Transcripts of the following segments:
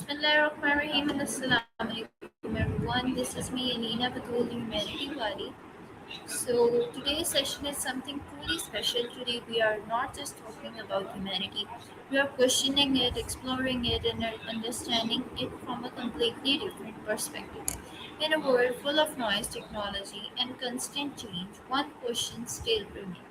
Bismillahirrahmanirrahim and Assalamu alaikum everyone. This is me Alina with Wali Humanity Wali. So today's session is something truly special. Today we are not just talking about humanity. We are questioning it, exploring it and understanding it from a completely different perspective. In a world full of noise, technology and constant change, one question still remains.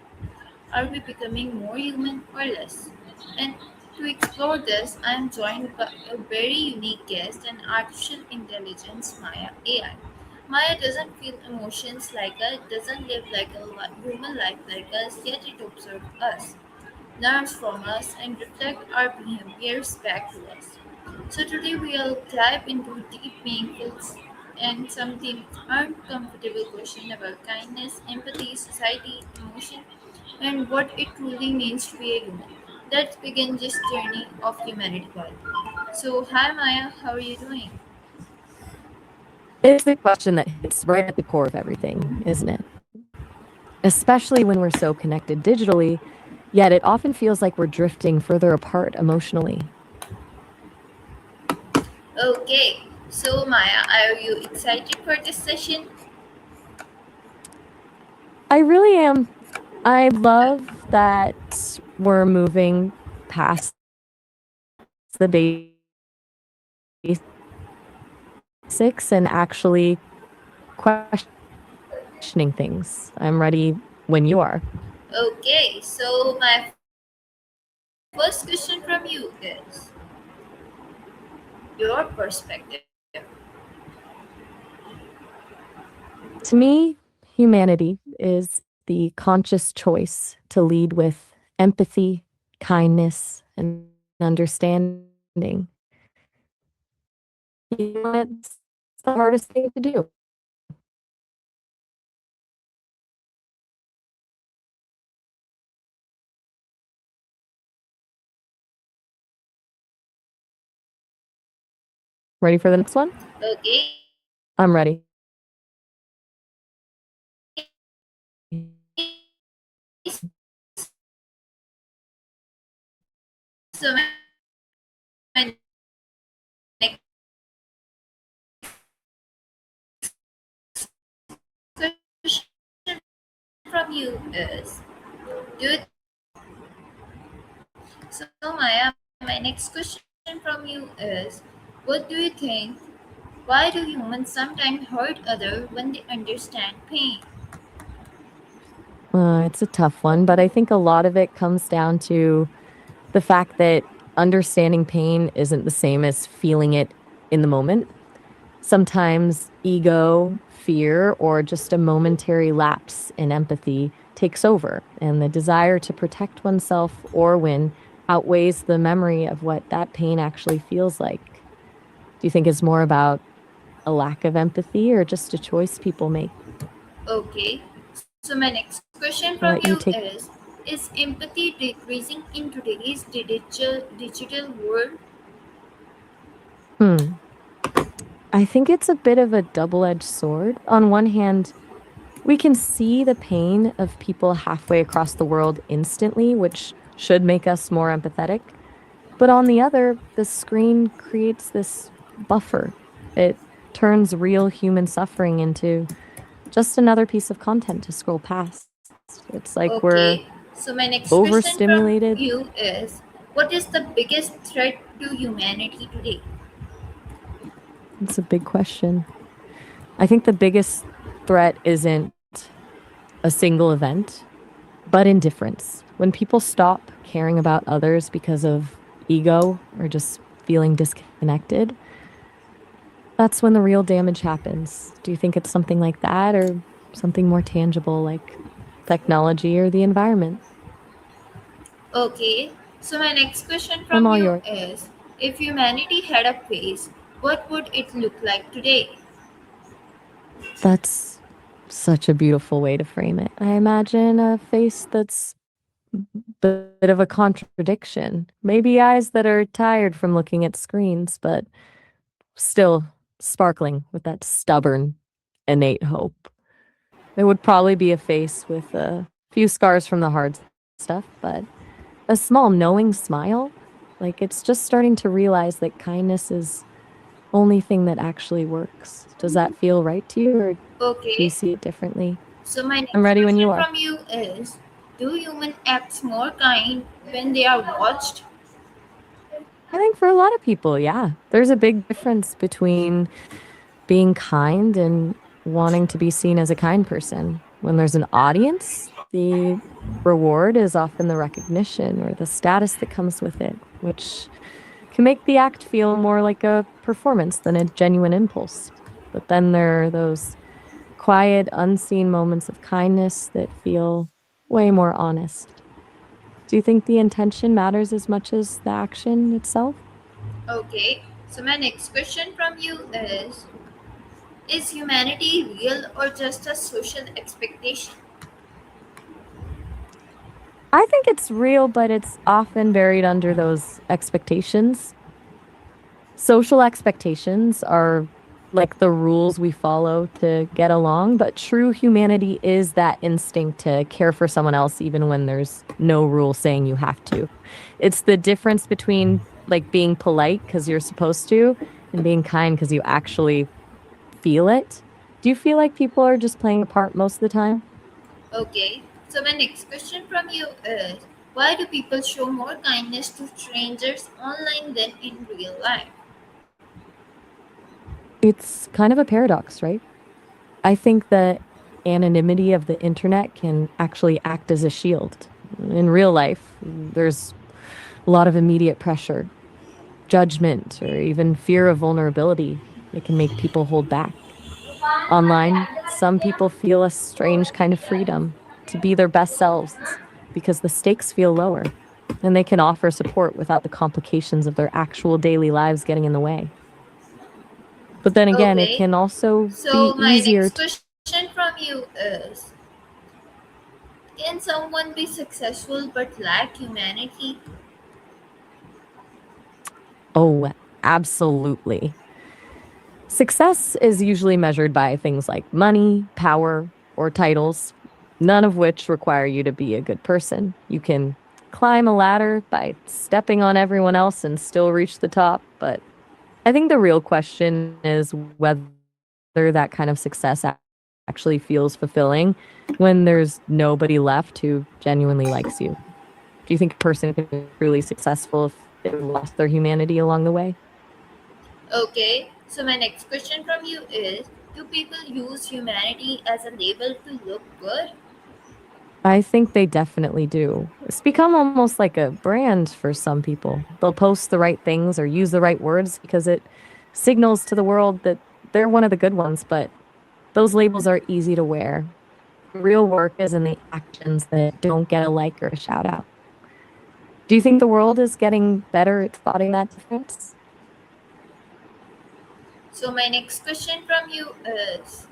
Are we becoming more human or less? And to explore this, I am joined by a very unique guest, an artificial intelligence Maya AI. Maya doesn't feel emotions like us, doesn't live like a human life like us, yet it observes us, learns from us, and reflects our behaviors back to us. So today we'll dive into deep, meaningful, and something uncomfortable question about kindness, empathy, society, emotion, and what it truly means to be a human. Let's begin this journey of humanity. So, hi Maya, how are you doing? It's the question that hits right at the core of everything, isn't it? Especially when we're so connected digitally, yet it often feels like we're drifting further apart emotionally. Okay, so Maya, are you excited for this session? I really am. I love that we're moving past the basics and actually questioning things. I'm ready when you are. Okay, so my first question from you is your perspective. To me, humanity is the conscious choice to lead with empathy, kindness, and understanding. It's the hardest thing to do. Ready for the next one? Okay, I'm ready. so my next question from you is do you, so Maya, my next question from you is what do you think, why do humans sometimes hurt others when they understand pain? It's a tough one, but I think a lot of it comes down to the fact that understanding pain isn't the same as feeling it in the moment. Sometimes ego, fear, or just a momentary lapse in empathy takes over, and the desire to protect oneself or win outweighs the memory of what that pain actually feels like. Do you think it's more about a lack of empathy or just a choice people make? Okay, so my next question I'll from let you you take. is empathy decreasing in today's digital world? Hmm. I think it's a bit of a double edged sword. On one hand, we can see the pain of people halfway across the world instantly, which should make us more empathetic. But on the other, the screen creates this buffer. It turns real human suffering into just another piece of content to scroll past. It's like we're Okay, so my next question from overstimulated. you is what is the biggest threat to humanity today? It's a big question. I think the biggest threat isn't a single event, but indifference. When people stop caring about others because of ego or just feeling disconnected, that's when the real damage happens. Do you think it's something like that or something more tangible like technology or the environment? Okay, so my next question I'm from all you yours. is if humanity had a face, what would it look like today? That's such a beautiful way to frame it. I imagine a face that's a bit of a contradiction. Maybe eyes that are tired from looking at screens, but still sparkling with that stubborn, innate hope. There would probably be a face with a few scars from the hard stuff, but a small knowing smile, Like it's just starting to realize that kindness is only thing that actually works. Does that feel right to you or do you Okay. see it differently? So my I'm next ready when question you are. from you is, do humans act more kind when they are watched? I think for a lot of people, yeah, there's a big difference between being kind and wanting to be seen as a kind person. When there's an audience, the reward is often the recognition or the status that comes with it, which can make the act feel more like a performance than a genuine impulse. But then there are those quiet, unseen moments of kindness that feel way more honest. Do you think the intention matters as much as the action itself? Okay. So my next question from you is humanity real or just a social expectation? I think it's real, but it's often buried under those expectations. Social expectations are like the rules we follow to get along, but true humanity is that instinct to care for someone else even when there's no rule saying you have to. It's the difference between like being polite because you're supposed to and being kind because you actually feel it. Do you feel like people are just playing a part most of the time? Okay. So my next question from you is, why do people show more kindness to strangers online than in real life? It's kind of a paradox, right? I think the anonymity of the internet can actually act as a shield. In real life, there's a lot of immediate pressure, judgment, or even fear of vulnerability that can make people hold back. Online, some people feel a strange kind of freedom to be their best selves because the stakes feel lower and they can offer support without the complications of their actual daily lives getting in the way. But then again, it Okay. can also So be my easier next to. question from you is, can someone be successful but lack humanity? Oh, absolutely. Success is usually measured by things like money, power, or titles, none of which require you to be a good person. You can climb a ladder by stepping on everyone else and still reach the top, but I think the real question is whether that kind of success actually feels fulfilling when there's nobody left who genuinely likes you. Do you think a person can be truly successful if they've lost their humanity along the way? Okay. So my next question from you is, do people use humanity as a label to look good? I think they definitely do. It's become almost like a brand for some people. They'll post the right things or use the right words because it signals to the world that they're one of the good ones, but those labels are easy to wear. Real work is in the actions that don't get a like or a shout out. Do you think the world is getting better at spotting that difference? So my next question from you is,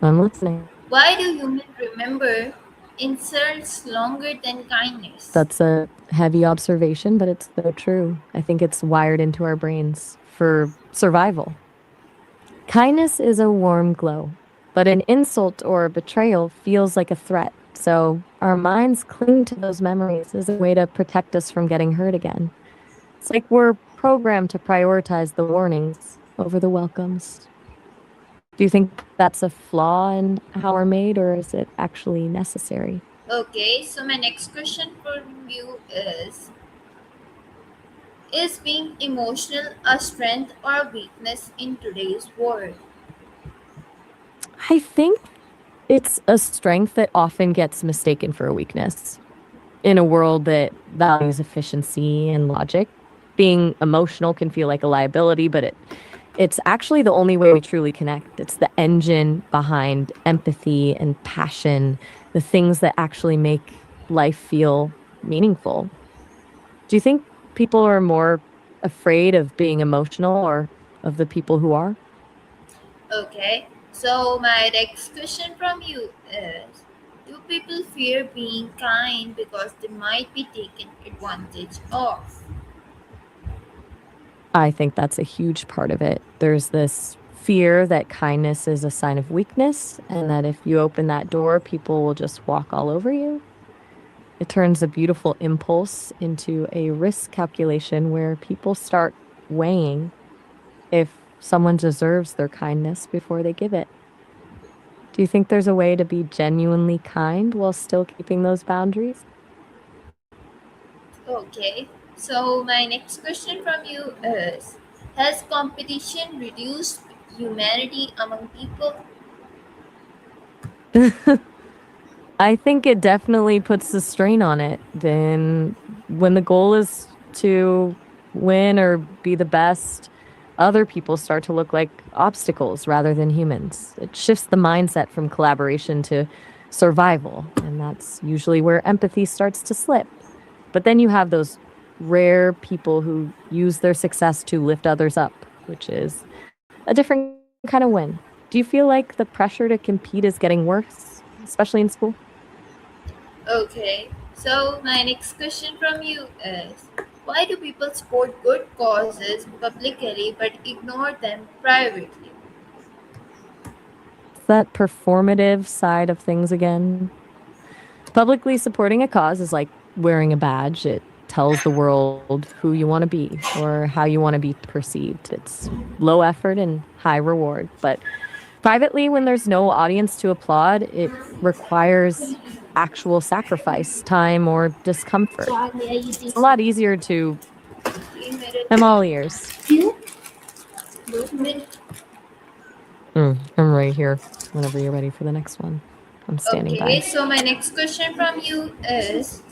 I'm listening. why do humans remember insults longer than kindness? That's a heavy observation, but it's so true. I think it's wired into our brains for survival. Kindness is a warm glow, but an insult or a betrayal feels like a threat. So our minds cling to those memories as a way to protect us from getting hurt again. It's like we're programmed to prioritize the warnings over the welcomes. Do you think that's a flaw in how we're made, or is it actually necessary? Okay, so my next question from you is being emotional a strength or a weakness in today's world? I think it's a strength that often gets mistaken for a weakness. In a world that values efficiency and logic, being emotional can feel like a liability, but it's actually the only way we truly connect. It's the engine behind empathy and passion, the things that actually make life feel meaningful. Do you think people are more afraid of being emotional or of the people who are? Okay, so my next question from you is, do people fear being kind because they might be taken advantage of? I think that's a huge part of it. There's this fear that kindness is a sign of weakness and that if you open that door, people will just walk all over you. It turns a beautiful impulse into a risk calculation where people start weighing if someone deserves their kindness before they give it. Do you think there's a way to be genuinely kind while still keeping those boundaries? Okay, so my next question from you is: has competition reduced humanity among people? I think it definitely puts the strain on it. Then, when the goal is to win or be the best, other people start to look like obstacles rather than humans. It shifts the mindset from collaboration to survival. And that's usually where empathy starts to slip. But then you have those rare people who use their success to lift others up, which is a different kind of win. Do you feel like the pressure to compete is getting worse, especially in school? Okay, so my next question from you is: why do people support good causes publicly but ignore them privately? It's that performative side of things again. Publicly supporting a cause is like wearing a badge. It tells the world who you want to be or how you want to be perceived. It's low effort and high reward. But privately, when there's no audience to applaud, it requires actual sacrifice, time, or discomfort. It's a lot easier to. ये मेरे I'm all ears. क्यों 2 minute. I'm right here whenever you're ready for the next one. I'm standing Okay, by. so my next question from you is: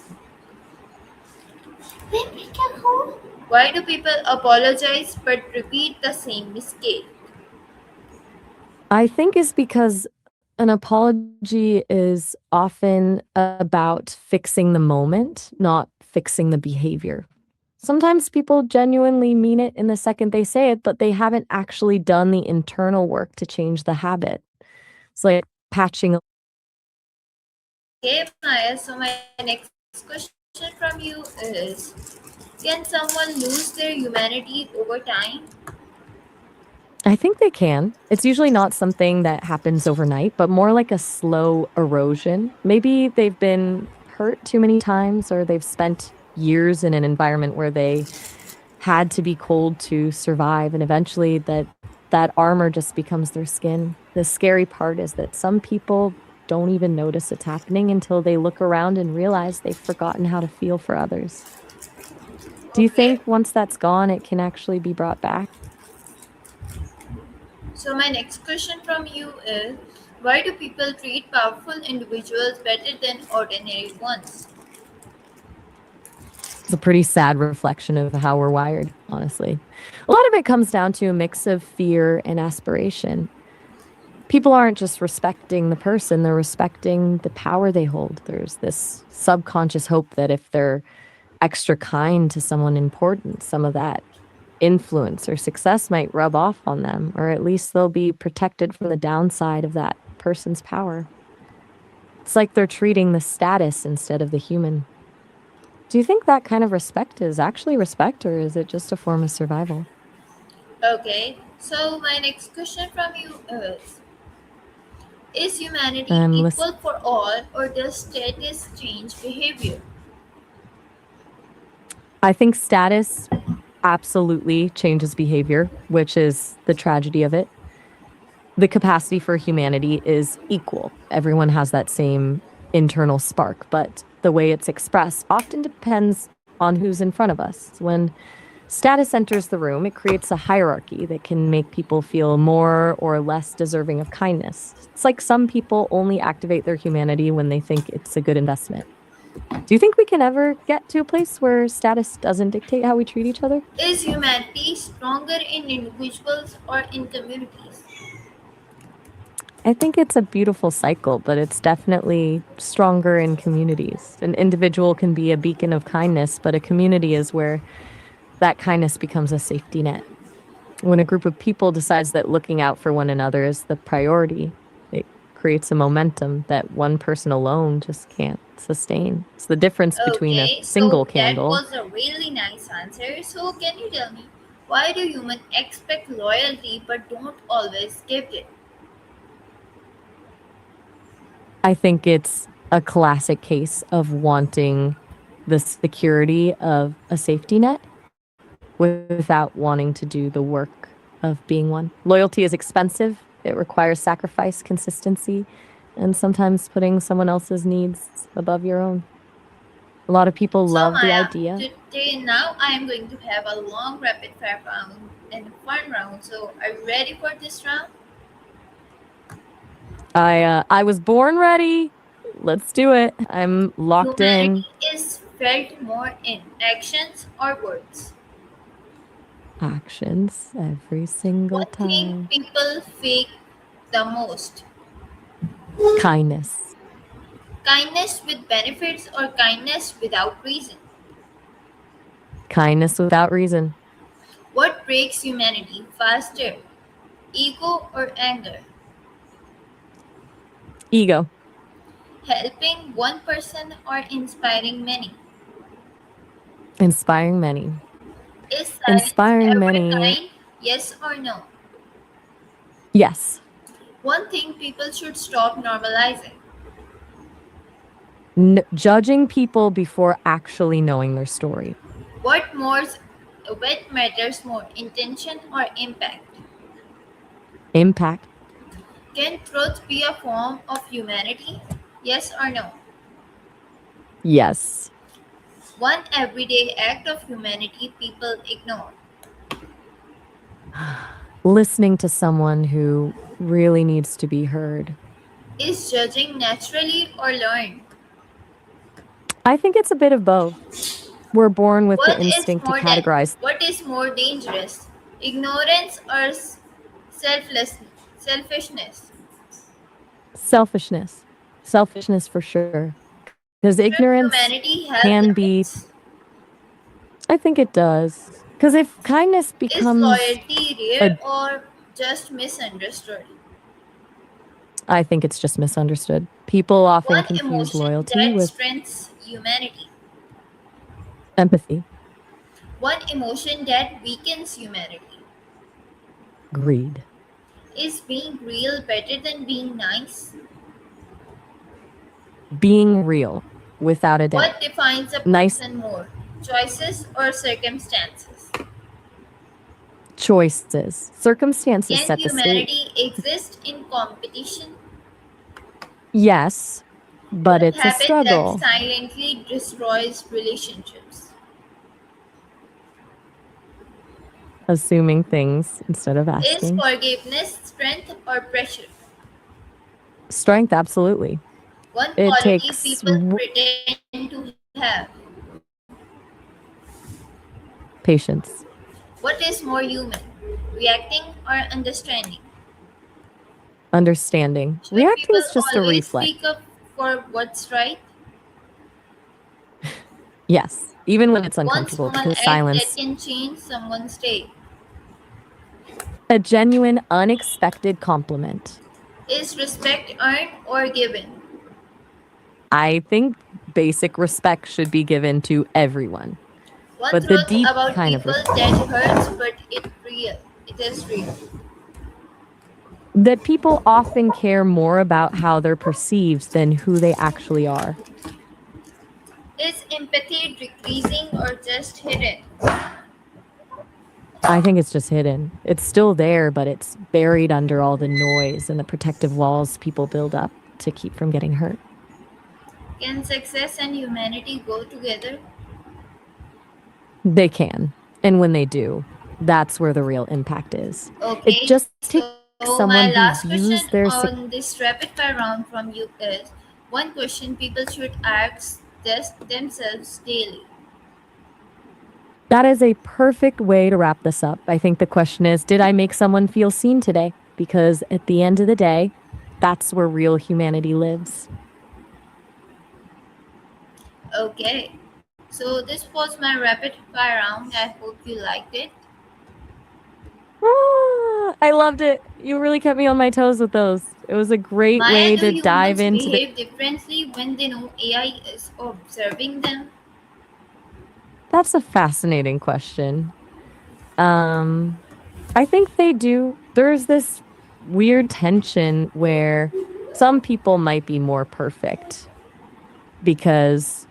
why do people apologize but repeat the same mistake? I think it's because an apology is often about fixing the moment, not fixing the behavior. Sometimes people genuinely mean it in the second they say it, but they haven't actually done the internal work to change the habit. It's like patching. Okay, Maya, so my next question from you is: can someone lose their humanity over time? I think they can. It's usually not something that happens overnight, but more like a slow erosion. Maybe they've been hurt too many times or they've spent years in an environment where they had to be cold to survive and eventually that armor just becomes their skin. The scary part is that some people don't even notice it's happening until they look around and realize they've forgotten how to feel for others. Do you Okay, think once that's gone it can actually be brought back? so my next question from you is: why do people treat powerful individuals better than ordinary ones? It's a pretty sad reflection of how we're wired, honestly. A lot of it comes down to a mix of fear and aspiration. People aren't just respecting the person, they're respecting the power they hold. There's this subconscious hope that if they're extra kind to someone important, some of that influence or success might rub off on them, or at least they'll be protected from the downside of that person's power. It's like they're treating the status instead of the human. Do you think that kind of respect is actually respect, or is it just a form of survival? Okay, so my next question from you is: humanity I'm listening. equal for all, or does status change behavior? I think status absolutely changes behavior, which is the tragedy of it. The capacity for humanity is equal. Everyone has that same internal spark, but the way it's expressed often depends on who's in front of us. When status enters the room, it creates a hierarchy that can make people feel more or less deserving of kindness. It's like some people only activate their humanity when they think it's a good investment. Do you think we can ever get to a place where status doesn't dictate how we treat each other? Is humanity stronger in individuals or in communities? I think it's a beautiful cycle, but it's definitely stronger in communities. An individual can be a beacon of kindness, but a community is where that kindness becomes a safety net. When a group of people decides that looking out for one another is the priority, it creates a momentum that one person alone just can't sustain. It's the difference between a Okay, single so that candle. was a really nice answer. So, can you tell me why do humans expect loyalty but don't always give it? I think it's a classic case of wanting the security of a safety net without wanting to do the work of being one. Loyalty is expensive, it requires sacrifice, consistency, and sometimes putting someone else's needs above your own. A lot of people So, love the Maya, idea. today now I am going to have a long rapid fire round and a fun round. So, are you ready for this round? I was born ready. Let's do it. I'm locked in. Humanity is felt more in actions or words. Actions every single One thing time. people fake the most: Kindness. kindness with benefits or kindness without reason. Kindness without reason. What breaks humanity faster, ego or anger? Ego. Helping one person or inspiring many? Inspiring many. Is silence Inspiring ever many. kind? Yes or no? Yes. One thing people should stop normalizing. Judging people before actually knowing their story. What more what matters more, intention or impact? Impact. Can truth be a form of humanity? Yes or no? Yes. One everyday act of humanity people ignore. Listening to someone who really needs to be heard. Is judging naturally or learned? I think it's a bit of both. We're born with the What is instinct to more than categorize. what is more dangerous? Ignorance or selfless selfishness? Selfishness. Selfishness for sure. Because Should ignorance humanity have can be, limits? I think it does. Because if kindness Is becomes loyalty a, rare or just misunderstood? I think it's just misunderstood. People often One confuse emotion loyalty that with strengthens humanity. empathy, One emotion that weakens humanity. greed, Is being real better than being nice? being real, without a doubt. What defines a Nice person more? Choices or circumstances? choices. Circumstances Can set the stage. humanity exist in competition? Yes, but What it's a habit that struggle. silently destroys relationships? Assuming things instead of Is asking. forgiveness strength or pressure? Strength, absolutely. One It quality takes people pretend to have. patience, What is more human? Reacting or understanding? understanding. Should Reacting people is just a always reflex. speak up for what's right? Yes, even when it's One uncomfortable, small because act that silence, can change someone's day. a genuine, unexpected compliment. Is respect earned or given? I think basic respect should be given to everyone, One but the truth deep about kind of people respect that hurts, but It is real. that people often care more about how they're perceived than who they actually are. Is empathy decreasing or just hidden? I think it's just hidden. It's still there, but it's buried under all the noise and the protective walls people build up to keep from getting hurt. Can success and humanity go together? They can. And when they do, that's where the real impact is. It Okay, just takes so someone my who last views question their on this rapid fire round from you is: one question people should ask themselves daily. That is a perfect way to wrap this up. I think the question is, did I make someone feel seen today? Because at the end of the day, that's where real humanity lives. Okay, so this was my rapid fire round. I hope you liked it. I loved it. You really kept me on my toes with those. It was a great Maya, way do to dive humans into the. behave differently when they know AI is observing them? That's a fascinating question. Um, I think they do. There's this weird tension where some people might be more perfect. because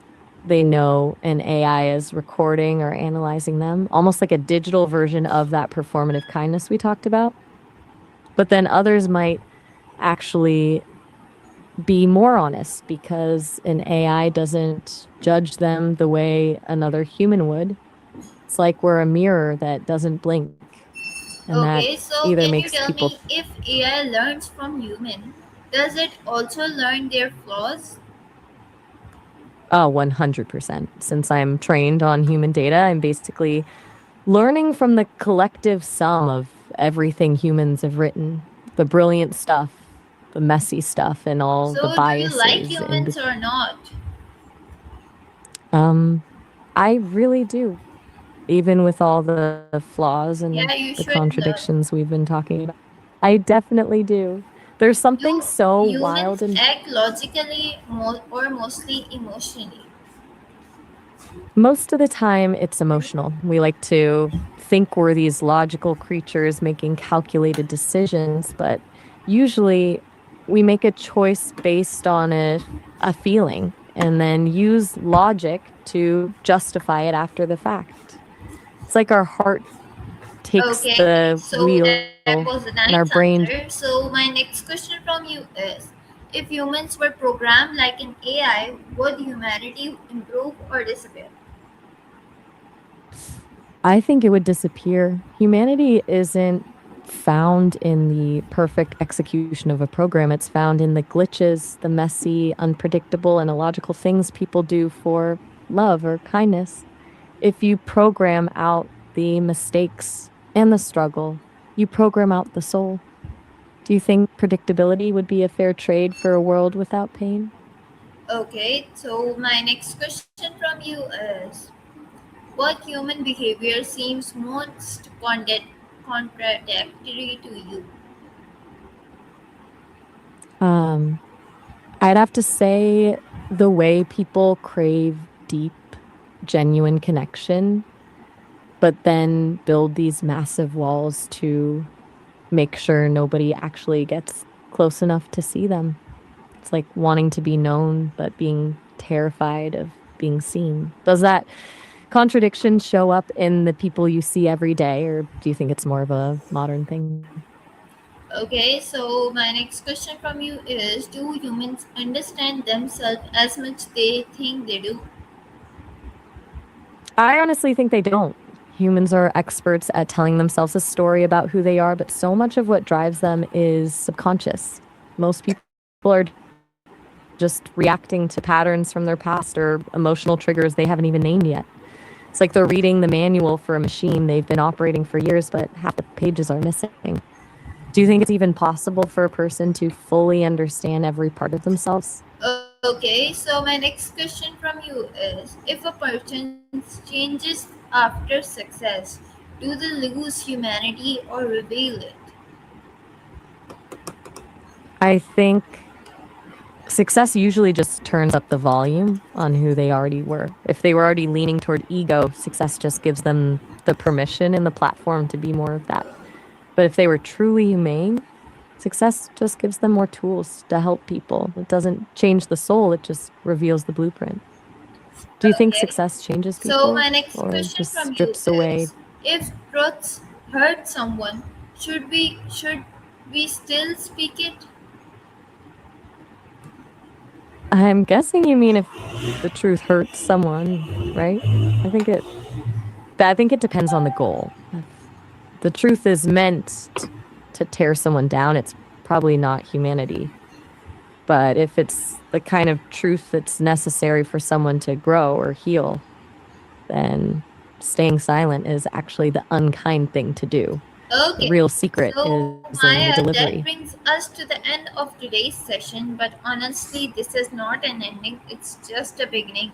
they know an AI is recording or analyzing them, almost like a digital version of that performative kindness we talked about. But then others might actually be more honest because an AI doesn't judge them the way another human would. It's like we're a mirror that doesn't blink, and that Okay, so either can you makes tell people me if AI learns from human, does it also learn their flaws? oh, 100%. Since I'm trained on human data, I'm basically learning from the collective sum of everything humans have written, the brilliant stuff, the messy stuff, and all the So do you like biases in humans between. or not? Um, I really do, even with all the flaws and Yeah, the you should love. contradictions we've been talking about. I definitely do. There's something Do so wild humans and act logically or mostly emotionally? most of the time it's emotional. We like to think we're these logical creatures making calculated decisions, but usually we make a choice based on a feeling and then use logic to justify it after the fact. It's like our heart takes Okay, the so that wheel was a and nice our brain. answer. So my next question from you is, if humans were programmed like an AI, would humanity improve or disappear? I think it would disappear. Humanity isn't found in the perfect execution of a program. It's found in the glitches, the messy, unpredictable, and illogical things people do for love or kindness. If you program out the mistakes and the struggle, you program out the soul. Do you think predictability would be a fair trade for a world without pain? Okay, so my next question from you is, what human behavior seems most contradictory to you? Um, I'd have to say the way people crave deep, genuine connection, but then build these massive walls to make sure nobody actually gets close enough to see them. It's like wanting to be known, but being terrified of being seen. Does that contradiction show up in the people you see every day, or do you think it's more of a modern thing? Okay, so my next question from you is, do humans understand themselves as much they think they do? I honestly think they don't. Humans are experts at telling themselves a story about who they are, but so much of what drives them is subconscious. Most people are just reacting to patterns from their past or emotional triggers they haven't even named yet. It's like they're reading the manual for a machine they've been operating for years, but half the pages are missing. Do you think it's even possible for a person to fully understand every part of themselves? Okay, so my next question from you is, if a person changes after success, do they lose humanity or reveal it? I think success usually just turns up the volume on who they already were. If they were already leaning toward ego, success just gives them the permission and the platform to be more of that. But if they were truly humane, success just gives them more tools to help people. It doesn't change the soul, it just reveals the blueprint. Do you think Okay, success changes so people my next or question just from you strips away? is, if truths hurt someone, should we still speak it? I'm guessing you mean if the truth hurts someone, right? I think it I think it depends on the goal. If the truth is meant to tear someone down, it's probably not humanity. But if it's the kind of truth that's necessary for someone to grow or heal, then staying silent is actually the unkind thing to do. The Okay, real secret so is in the Maya, delivery. that brings us to the end of today's session. But honestly, this is not an ending, it's just a beginning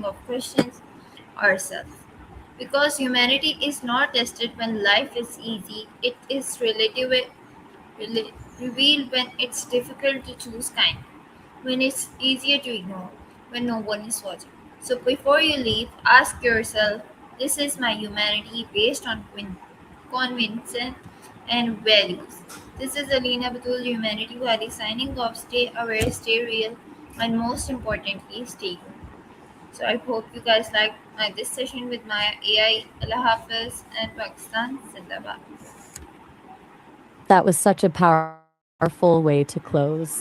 of questions ourselves. Because humanity is not tested when life is easy, it is revealed when it's difficult to choose kind, when it's easier to ignore, when no one is watching. So before you leave, ask yourself, this is my humanity based on conviction and values. This is Alina Batul, Humanity Wali, signing off. Stay aware, stay real. and most importantly, stay human. So I hope you guys like this session with my AI. Allah Hafiz and Pakistan Zindabad. That was such a powerful way to close.